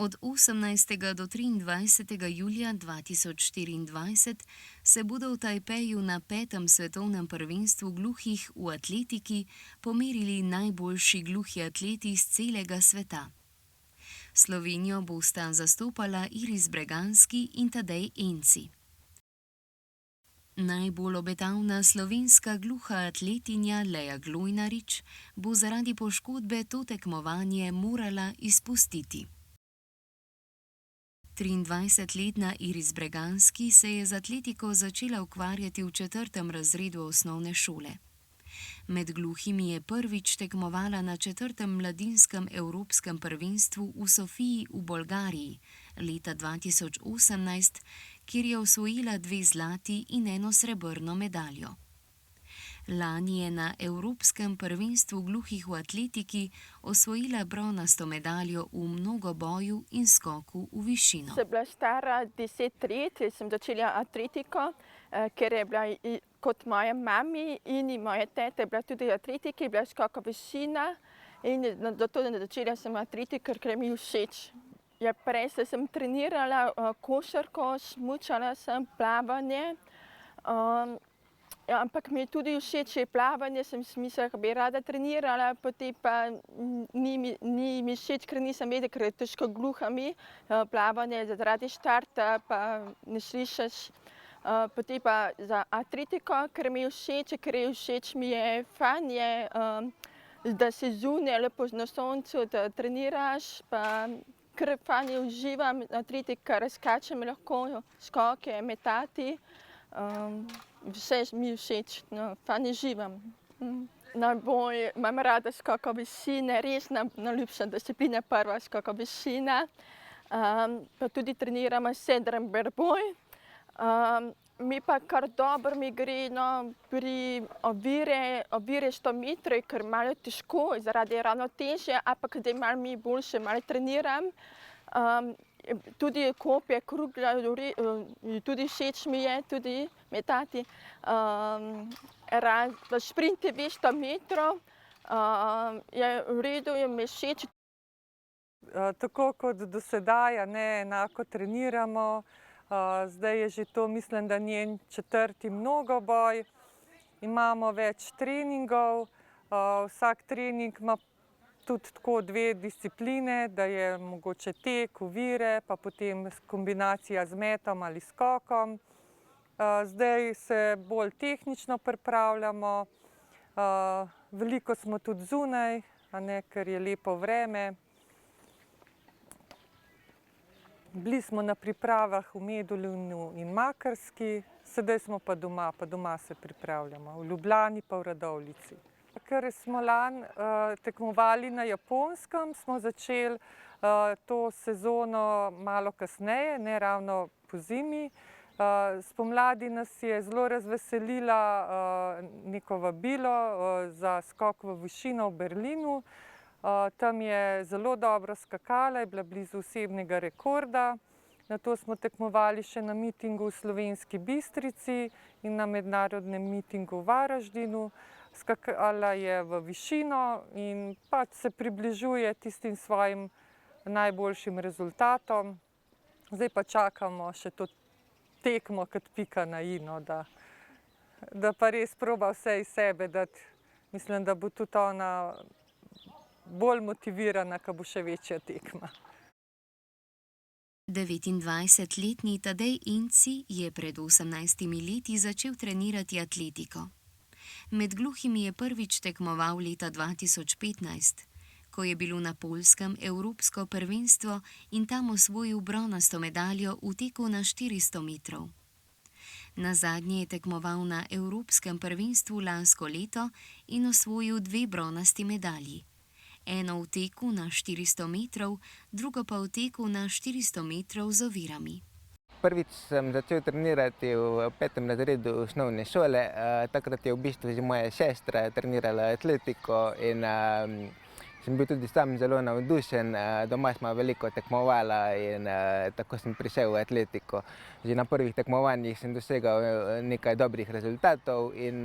Od 18. do 23. julija 2024 se bodo v Tajpeju na 5. svetovnem prvenstvu gluhih v atletiki pomerili najboljši gluhi atleti iz celega sveta. Slovenijo bosta zastopala Iris Breganski in Tadej Enci. Najbolj obetavna slovenska gluha atletinja Lea Glojnarič bo zaradi poškodbe to tekmovanje morala izpustiti. 23-letna Iris Breganski se je z atletiko začela ukvarjati v 4. razredu osnovne šole. Med gluhimi je prvič tekmovala na 4. mladinskem evropskem prvenstvu v Sofiji v Bolgariji leta 2018, kjer je osvojila 2 zlati in 1 srebrno medaljo. Lani je na evropskem prvenstvu gluhih v atletiki osvojila bronasto medaljo v mnogoboju in skoku v višino. Sem bila stara 10 let, sem začela atletiko, ker je bila kot moja mami in moja teta je bila tudi atletika, je bila skoka višina in zato začela sem atletiko, ker mi je všeč. Ja, prej sem trenirala košarko, smučala sem, plavanje. Ampak mi je tudi všeč plavanje, sem si mislila, da bi rada trenirala, potem pa ni mi všeč, ker nisem vedela, ker je težko gluha mi, plavanje zaradi štarta, pa ne slišiš. Potem pa za atletiko, ker mi je všeč mi je fajn, da si zunaj lepo na soncu, da treniraš, pa ker fajn uživam atletiko, razkačem lahko, skoke, metati. Vse mi je všeč, fajn uživam. Najbolj imam rada skok višine, res najljubša disciplina prva skok višina. Pa tudi treniramo sedem boj. Mi pa kar dobro mi gre pri ovire 100 metrov, ker malo težko, zaradi ravnotežja, ampak zdaj malo mi boljše, malo treniram. Tudi kopje, krogla, tudi všeč mi je tudi metati. Šprinti 200 metrov je v redu, je mi všeč. Tako kot do sedaj, enako treniramo. Zdaj je že to, mislim, da njen 4. mnogoboj. Imamo več treningov. Vsak trening ima tudi tako 2 discipline, da je mogoče tek, ovire, pa potem kombinacija z metom ali skokom. Zdaj se bolj tehnično pripravljamo. Veliko smo tudi zunaj, ker je lepo vreme. Bili smo na pripravah v Medulinu in Makarski, sedaj smo pa doma se pripravljamo, v Ljubljani pa v Radovljici. Ker smo lani tekmovali na Japonskem, smo začeli to sezono malo kasneje, ne ravno pozimi. Spomladi nas je zelo razveselila neko vabilo za skok v višino v Berlinu. Tam je zelo dobro skakala, je bila blizu osebnega rekorda. Nato smo tekmovali še na mitingu v Slovenski Bistrici in na mednarodnem mitingu v Varaždinu. Skakala je v višino in pač se približuje tistim svojim najboljšim rezultatom. Zdaj pa čakamo še to tekmo kot pika na i, da pa res proba vse iz sebe dati. Mislim, da bo tudi ona bolj motivirana, ko bo še večja tekma. 29-letni Tadej Enci je pred 18 leti začel trenirati atletiko. Med gluhimi je prvič tekmoval leta 2015, ko je bilo na Poljskem evropsko prvenstvo in tam osvojil bronasto medaljo v teku na 400 metrov. Nazadnje je tekmoval na evropskem prvenstvu lansko leto in osvojil 2 bronasti medalji. Eno v teku na 400 metrov, drugo pa v teku na 400 metrov z ovirami. Prvič sem začel trenirati v 5. razredu osnovne šole. Takrat je v bistvu že moja sestra trenirala atletiko in sem bil tudi sam zelo navdušen. Doma smo veliko tekmovala in tako sem prišel v atletiko. Že na prvih tekmovanjih sem dosegal nekaj dobrih rezultatov in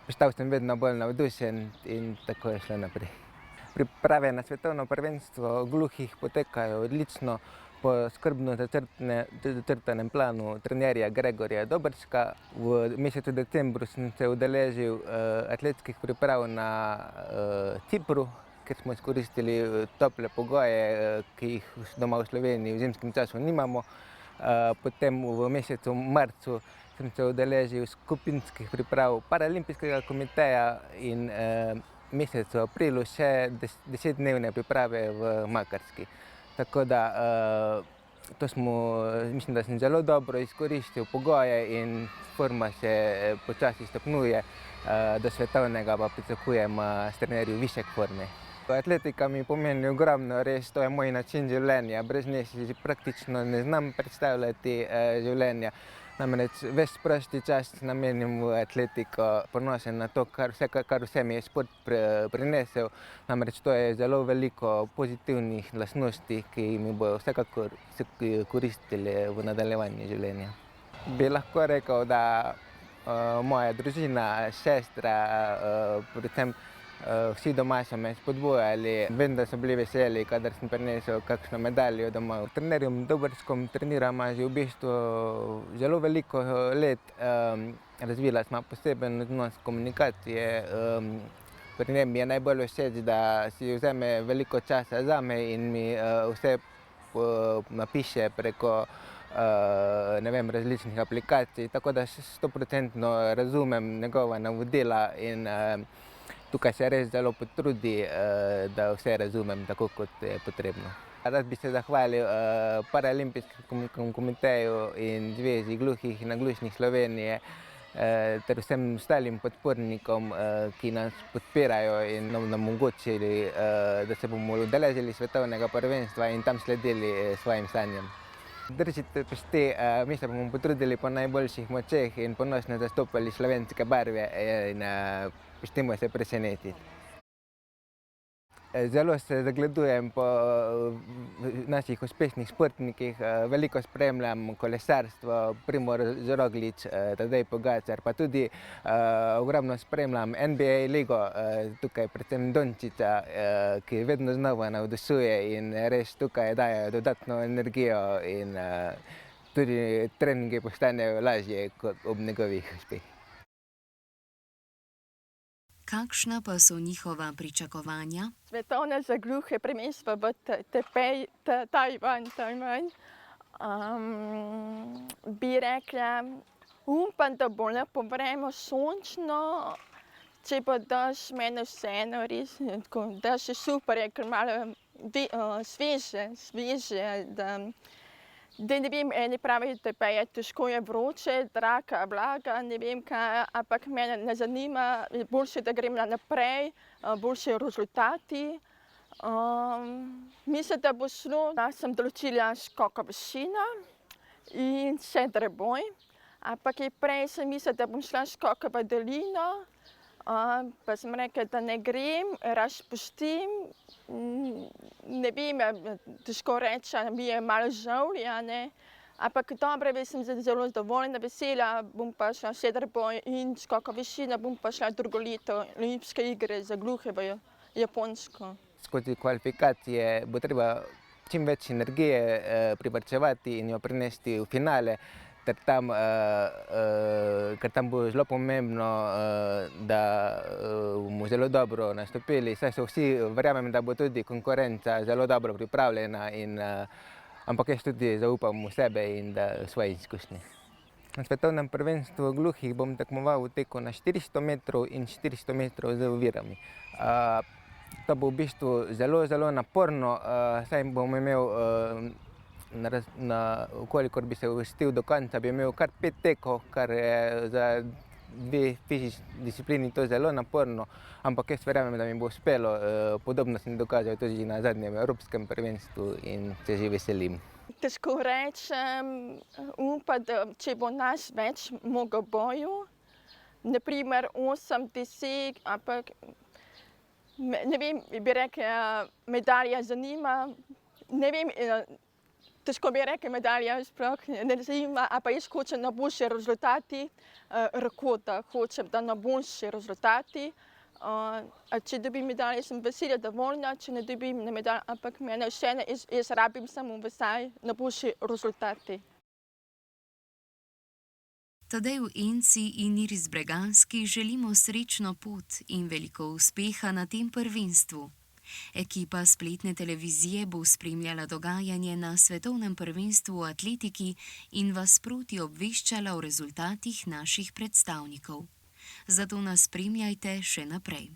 postal sem vedno bolj navdušen in tako je šlo naprej. Priprave na svetovno prvenstvo gluhih potekajo odlično po skrbno začrtanem planu trenerja Gregorja Dobrška. V mesecu decembru sem se udeležil atletskih priprav na Cipru, ker smo izkoristili tople pogoje, ki jih doma v Sloveniji v zimskem času nimamo. Potem v mesecu marcu sem se udeležil skupinskih priprav Paralimpijskega komiteja in mesecu aprilu še 10-dnevne priprave v Makarski. Tako da mislim, da sem zelo dobro izkoristil pogoje in forma se počasi stopnjuje. Do svetovnega pa pričakujem s trenerji višek forme. Atletika mi pomeni ogromno, res to je moj način življenja. Brez nje si praktično ne znam predstavljati življenja. Namreč ves prosti čas namenim v atletiko, ponosen na to, kar vse mi je šport prinesel. Namreč to je zelo veliko pozitivnih lastnosti, ki mi bodo vsekakor koristile v nadaljevanju življenja. Bi lahko rekel, da moja družina, sestra, predvsem vsi doma so me spodbujali. Vem, da so bili veseli, kadar sem prinesel kakšno medaljo domov. Trenerjem Dobrskom treniramo že v bistvu zelo veliko let. Razvila smo poseben odnos komunikacije. Pri njem mi je najbolj všeč, da si vzame veliko časa zame in mi vse napiše preko različnih aplikacij, tako da 100% razumem njegova navodila in tukaj se res zelo potrudi, da vse razumem tako, kot je potrebno. Rad bi se zahvalil Paralimpijskemu komiteju in Zvezi gluhih in naglušnih Slovenije ter vsem ostalim podpornikom, ki nas podpirajo in nam omogočili, da se bomo udeležili svetovnega prvenstva in tam sledili svojim sanjam. Držite pesti, mi se bomo potrudili po najboljših močeh in ponosno zastopali slovenske barve in pustimo se presenetiti. Zelo se zagledujem po naših uspešnih športnikih, veliko spremljam kolesarstvo, Primož Roglič, Tadej Pogačar, pa tudi ogromno spremljam NBA ligo, tukaj predvsem Dončića, ki vedno znova navdušuje in res tukaj daje dodatno energijo in tudi treningi postanejo lažje ob njegovih uspehih. Kakšna pa so njihova pričakovanja? Svetovno za gluhe prvenstvo v Tajvan. Bi rekla, upam, da bo lepo vreme sončno, če bo dež, meni vseeno res, dež je super, je kar malo sveže, da ne vem, eni pravijo, da je težko, je vroče, draka, vlaga, ne vem kaj, ampak mene ne zanima, boljše, da grem naprej, boljše rezultati. Mislim, da bo šlo, da sem določila skok višina in še dreboj, ampak prej sem mislila, da bom šla skok v dolino, pa sem rekla, da ne grem, raje pustim. Ne vem, težko reči, mi je malo žal, ampak dobro, sem zelo zadovoljna, vesela, bom pa šla še dreboj in skok višina, bom pa šla drugo leto olimpijske igre za gluhe v Japonsko. Skozi kvalifikacije bo treba čim več energije privarčevati in jo prinesti v finale, ker tam bo zelo pomembno, da bomo zelo dobro nastopili. Saj so vsi, verjamem, da bo tudi konkurenca zelo dobro pripravljena, ampak jaz tudi zaupam v sebe in v svoje izkušnje. Na svetovnem prvenstvu gluhih bom tekmoval v teku na 400 metrov in 400 metrov z ovirami. To bo v bistvu zelo, zelo naporno, saj bom imel, kolikor bi se uvrstil do konca, bi imel kar 5 tekov, kar je za dve fizični disciplini to zelo naporno, ampak jaz verjamem, da mi bo uspelo. Podobno sem dokazal tudi na zadnjem evropskem prvenstvu in se že veselim. Težko rečem, upam, da če bo nas več mogel boju, naprimer 8, 10, ampak ne vem, bi rekla, medalja zanima, ne vem, težko bi rekla, medalja sploh ne zanima, ampak jaz hočem na boljše rezultati, rekota, hočem, da na boljše rezultati, Če dobim medaljo, sem vesela, zadovoljna, če ne dobim medaljo, ampak mene vseeno, jaz rabim samo vsaj najboljši rezultati. Tadeju Enci in Iris Breganski želimo srečno pot in veliko uspeha na tem prvenstvu. Ekipa spletne televizije bo spremljala dogajanje na svetovnem prvenstvu v atletiki in vas sproti obveščala o rezultatih naših predstavnikov. Zato nas spremljajte še naprej.